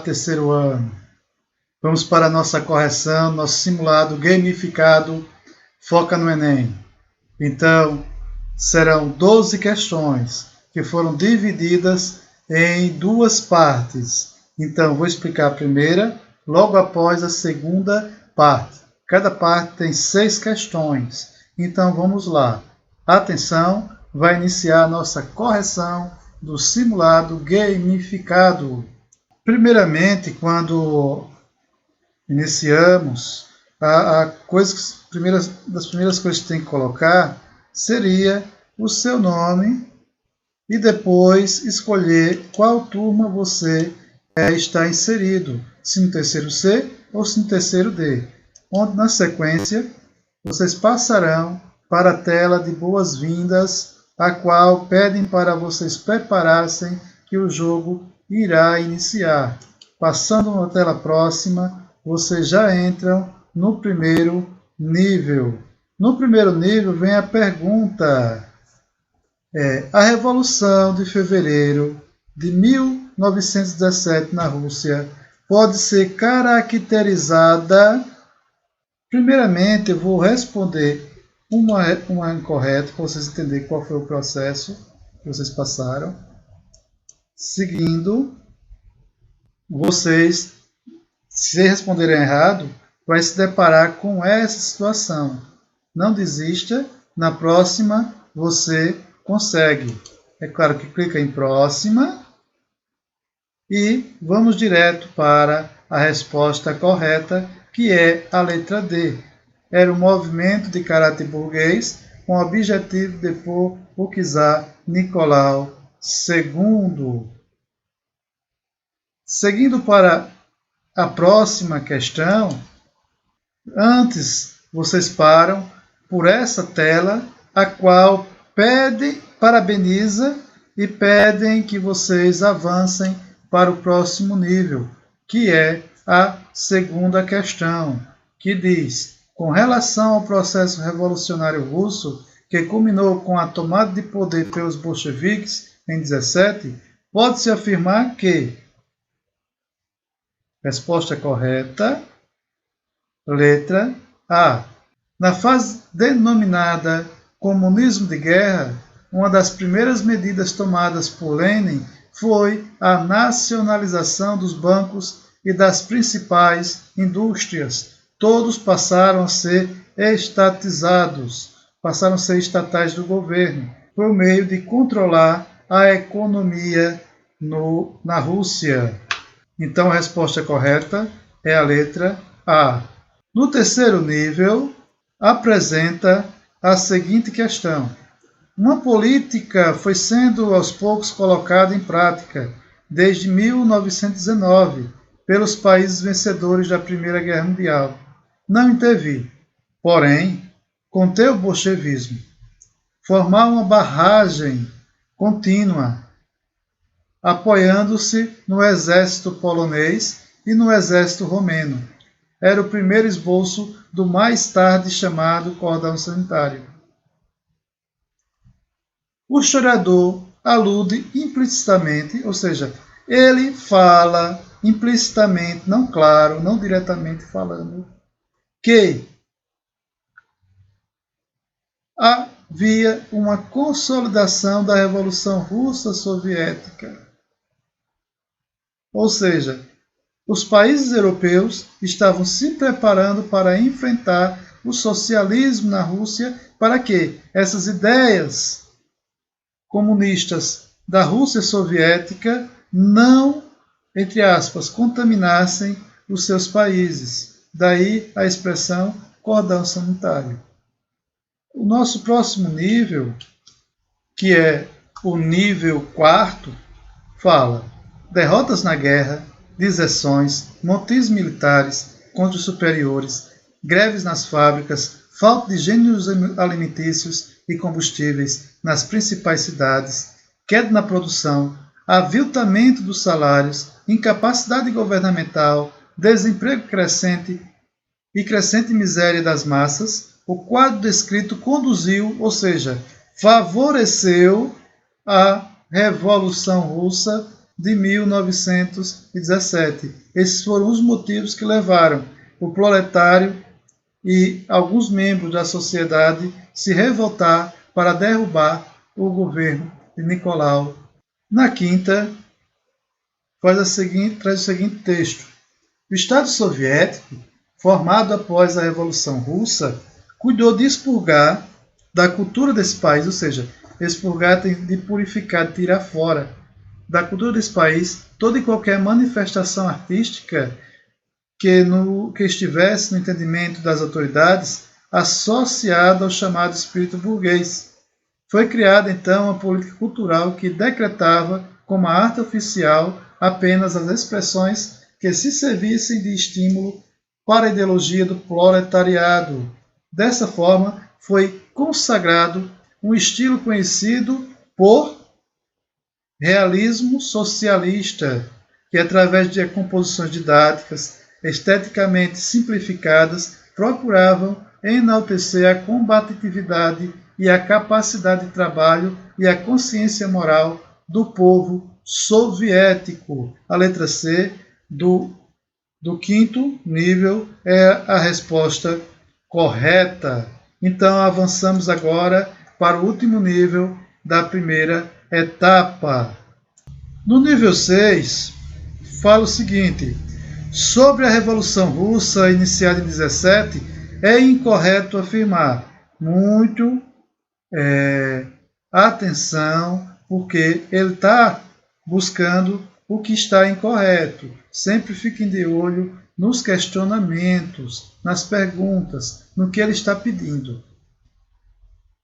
terceiro ano. Vamos para a nossa correção, nosso simulado gamificado Foca no Enem. Então, serão 12 questões que foram divididas em duas partes. Então, vou explicar a primeira, logo após a segunda parte. Cada parte tem 6 questões. Então, vamos lá. Atenção, vai iniciar a nossa correção do simulado gamificado. Primeiramente, quando iniciamos, das primeiras coisas que tem que colocar seria o seu nome e depois escolher qual turma você está inserido, se no terceiro C ou se no terceiro D, onde na sequência vocês passarão para a tela de boas-vindas, a qual pedem para vocês prepararem que o jogo irá iniciar. Passando na tela próxima, vocês já entram no primeiro nível. No primeiro nível vem a pergunta: a Revolução de Fevereiro de 1917 na Rússia pode ser caracterizada... Primeiramente, eu vou responder uma incorreta para vocês entenderem qual foi o processo que vocês passaram. Seguindo, vocês, se responderem errado, vai se deparar com essa situação. Não desista, na próxima você consegue. É claro que clica em próxima e vamos direto para a resposta correta, que é a letra D. Era um movimento de caráter burguês com o objetivo de pôr o czar Nicolau II. Seguindo para a próxima questão, antes vocês param por essa tela, a qual parabeniza e pedem que vocês avancem para o próximo nível, que é a segunda questão, que diz: com relação ao processo revolucionário russo, que culminou com a tomada de poder pelos bolcheviques em 17, pode-se afirmar que... Resposta correta, letra A. Na fase denominada comunismo de guerra, uma das primeiras medidas tomadas por Lenin foi a nacionalização dos bancos e das principais indústrias. Todos passaram a ser estatizados, passaram a ser estatais do governo, por meio de controlar a economia na Rússia. Então, a resposta correta é a letra A. No terceiro nível, apresenta a seguinte questão: uma política foi sendo aos poucos colocada em prática, desde 1919, pelos países vencedores da Primeira Guerra Mundial. Não intervir, porém, conter o bolchevismo, formar uma barragem contínua, apoiando-se no exército polonês e no exército romeno. Era o primeiro esboço do mais tarde chamado cordão sanitário. O historiador alude implicitamente, ou seja, ele fala implicitamente, não claro, não diretamente falando, que havia uma consolidação da Revolução Russa Soviética. Ou seja, os países europeus estavam se preparando para enfrentar o socialismo na Rússia, para que essas ideias comunistas da Rússia Soviética não, entre aspas, contaminassem os seus países. Daí a expressão cordão sanitário. O nosso próximo nível, que é o nível 4, fala: derrotas na guerra, deserções, motins militares contra os superiores, greves nas fábricas, falta de gêneros alimentícios e combustíveis nas principais cidades, queda na produção, aviltamento dos salários, incapacidade governamental, desemprego crescente e crescente miséria das massas. O quadro descrito conduziu, ou seja, favoreceu a Revolução Russa de 1917. Esses foram os motivos que levaram o proletário e alguns membros da sociedade se revoltar para derrubar o governo de Nicolau. Na quinta, traz o seguinte texto. O Estado soviético, formado após a Revolução Russa, cuidou de expurgar da cultura desse país, ou seja, expurgar de purificar, de tirar fora da cultura desse país toda e qualquer manifestação artística que estivesse no entendimento das autoridades associada ao chamado espírito burguês. Foi criada então uma política cultural que decretava como a arte oficial apenas as expressões que se servissem de estímulo para a ideologia do proletariado. Dessa forma, foi consagrado um estilo conhecido por realismo socialista, que através de composições didáticas esteticamente simplificadas procuravam enaltecer a combatividade e a capacidade de trabalho e a consciência moral do povo soviético. A letra C do quinto nível é a resposta correta. Então avançamos agora para o último nível da primeira etapa. No nível 6, fala o seguinte: sobre a Revolução Russa iniciada em 17, é incorreto afirmar. Muito atenção, porque ele está buscando o que está incorreto. Sempre fiquem de olho nos questionamentos, nas perguntas, no que ele está pedindo.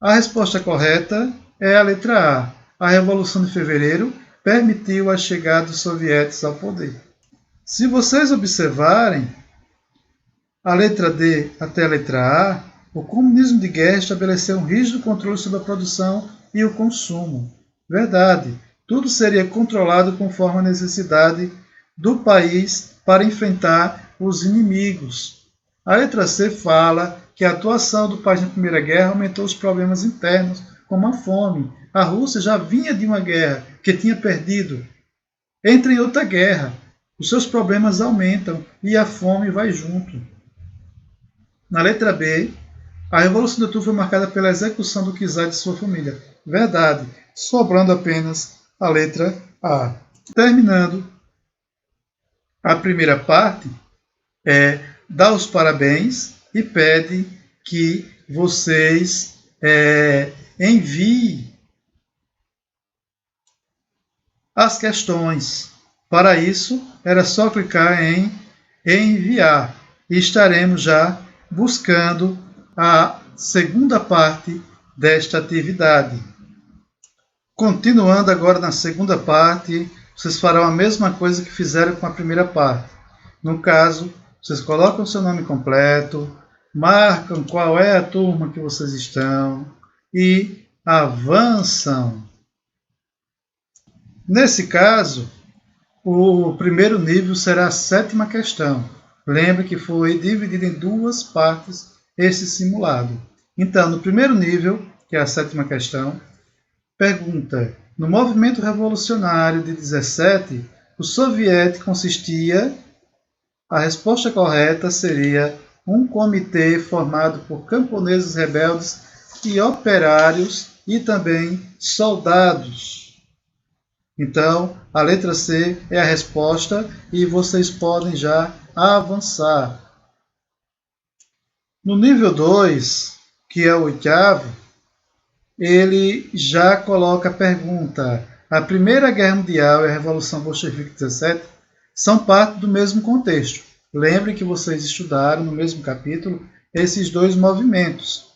A resposta correta é a letra A. A Revolução de Fevereiro permitiu a chegada dos soviéticos ao poder. Se vocês observarem a letra D até a letra A, o comunismo de guerra estabeleceu um rígido controle sobre a produção e o consumo. Verdade, tudo seria controlado conforme a necessidade do país para enfrentar os inimigos. A letra C fala que a atuação do país na Primeira Guerra aumentou os problemas internos, como a fome. A Rússia já vinha de uma guerra que tinha perdido. Entra em outra guerra, os seus problemas aumentam e a fome vai junto. Na letra B, a Revolução de Outubro foi marcada pela execução do czar e de sua família. Verdade, sobrando apenas a letra A. Terminando a primeira parte, dá os parabéns e pede que vocês enviem as questões. Para isso, era só clicar em enviar e estaremos já buscando a segunda parte desta atividade. Continuando agora na segunda parte, vocês farão a mesma coisa que fizeram com a primeira parte. No caso, vocês colocam seu nome completo, marcam qual é a turma que vocês estão e avançam. Nesse caso, o primeiro nível será a 7ª questão. Lembre que foi dividido em 2 partes esse simulado. Então, no primeiro nível, que é a 7ª questão, pergunta: no movimento revolucionário de 17, o soviético consistia... A resposta correta seria um comitê formado por camponeses rebeldes e operários e também soldados. Então, a letra C é a resposta e vocês podem já avançar. No nível 2, que é o 8º, ele já coloca a pergunta: a Primeira Guerra Mundial e a Revolução Bolchevique 17 são parte do mesmo contexto. Lembrem que vocês estudaram no mesmo capítulo esses 2 movimentos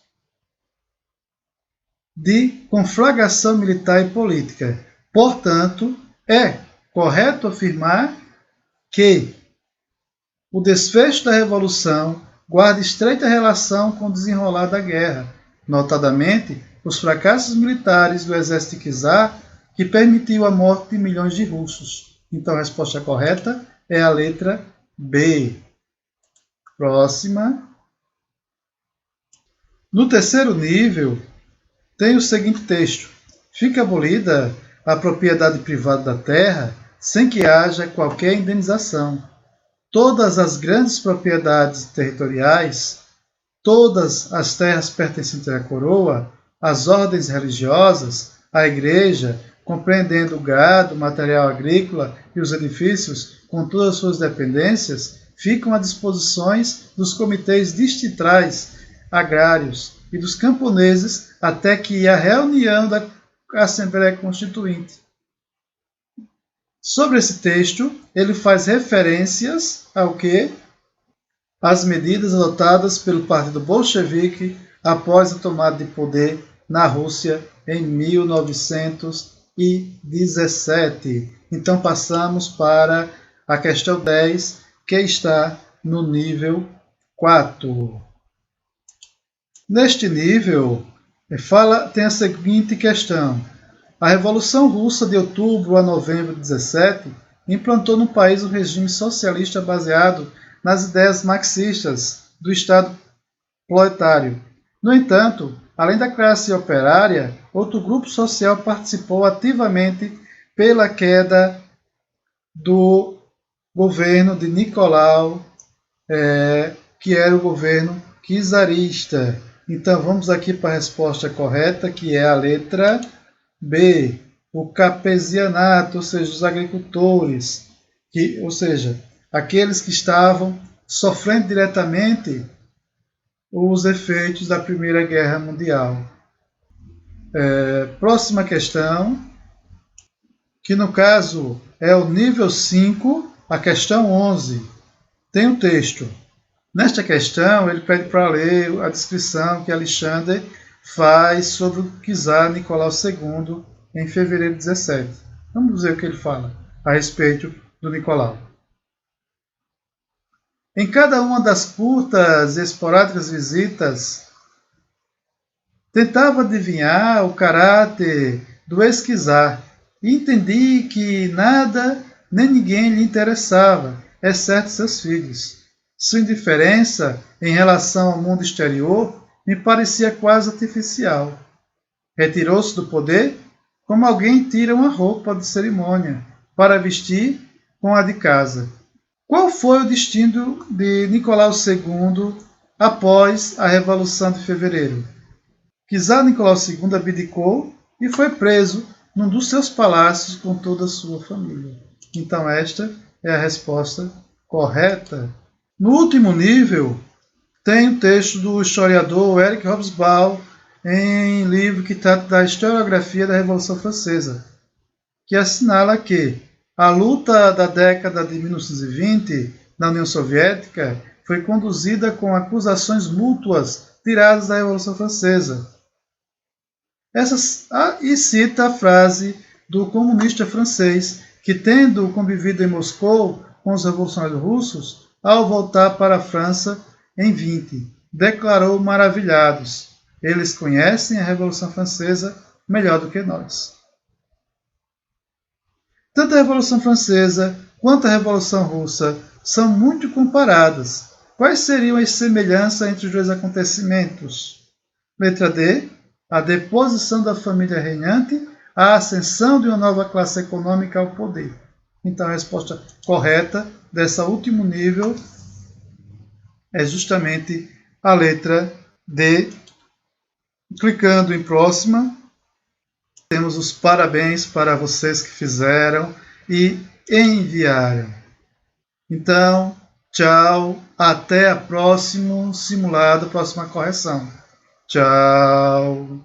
de conflagração militar e política. Portanto, é correto afirmar que o desfecho da Revolução guarda estreita relação com o desenrolar da guerra, notadamente os fracassos militares do exército de czar, que permitiu a morte de milhões de russos. Então a resposta correta é a letra B. Próxima. No terceiro nível, tem o seguinte texto: fica abolida a propriedade privada da terra sem que haja qualquer indenização. Todas as grandes propriedades territoriais, todas as terras pertencentes à coroa, as ordens religiosas, a igreja, compreendendo o gado, o material agrícola e os edifícios, com todas as suas dependências, ficam à disposição dos comitês distritais agrários e dos camponeses até que a reunião da Assembleia Constituinte. Sobre esse texto, ele faz referências ao quê? As medidas adotadas pelo Partido Bolchevique após a tomada de poder na Rússia em 1917. Então passamos para a questão 10, que está no nível 4. Neste nível, tem a seguinte questão. A Revolução Russa de outubro a novembro de 17 implantou no país um regime socialista baseado nas ideias marxistas do Estado proletário. No entanto, além da classe operária, outro grupo social participou ativamente pela queda do governo de Nicolau, que era o governo czarista. Então vamos aqui para a resposta correta, que é a letra B, o campesinato, ou seja, os agricultores, ou seja, aqueles que estavam sofrendo diretamente os efeitos da Primeira Guerra Mundial. Próxima questão, que no caso é o nível 5, a questão 11. Tem um texto. Nesta questão, ele pede para ler a descrição que Alexandre faz sobre o czar Nicolau II em fevereiro de 17. Vamos ver o que ele fala a respeito do Nicolau. Em cada uma das curtas e esporádicas visitas, tentava adivinhar o caráter do ex-czar e entendi que nada nem ninguém lhe interessava, exceto seus filhos. Sua indiferença em relação ao mundo exterior me parecia quase artificial. Retirou-se do poder como alguém tira uma roupa de cerimônia para vestir com a de casa. Qual foi o destino de Nicolau II após a Revolução de Fevereiro? Czar Nicolau II abdicou e foi preso num dos seus palácios com toda a sua família. Então esta é a resposta correta. No último nível, tem o texto do historiador Eric Hobsbawm em livro que trata da historiografia da Revolução Francesa, que assinala que a luta da década de 1920 na União Soviética foi conduzida com acusações mútuas tiradas da Revolução Francesa. E cita a frase do comunista francês que, tendo convivido em Moscou com os revolucionários russos, ao voltar para a França em 20, declarou maravilhados: eles conhecem a Revolução Francesa melhor do que nós. Tanto a Revolução Francesa quanto a Revolução Russa são muito comparadas. Quais seriam as semelhanças entre os dois acontecimentos? Letra D. A deposição da família reinante, a ascensão de uma nova classe econômica ao poder. Então a resposta correta desse último nível é justamente a letra D. Clicando em próxima, temos os parabéns para vocês que fizeram e enviaram. Então, tchau, até o próximo simulado, próxima correção. Tchau.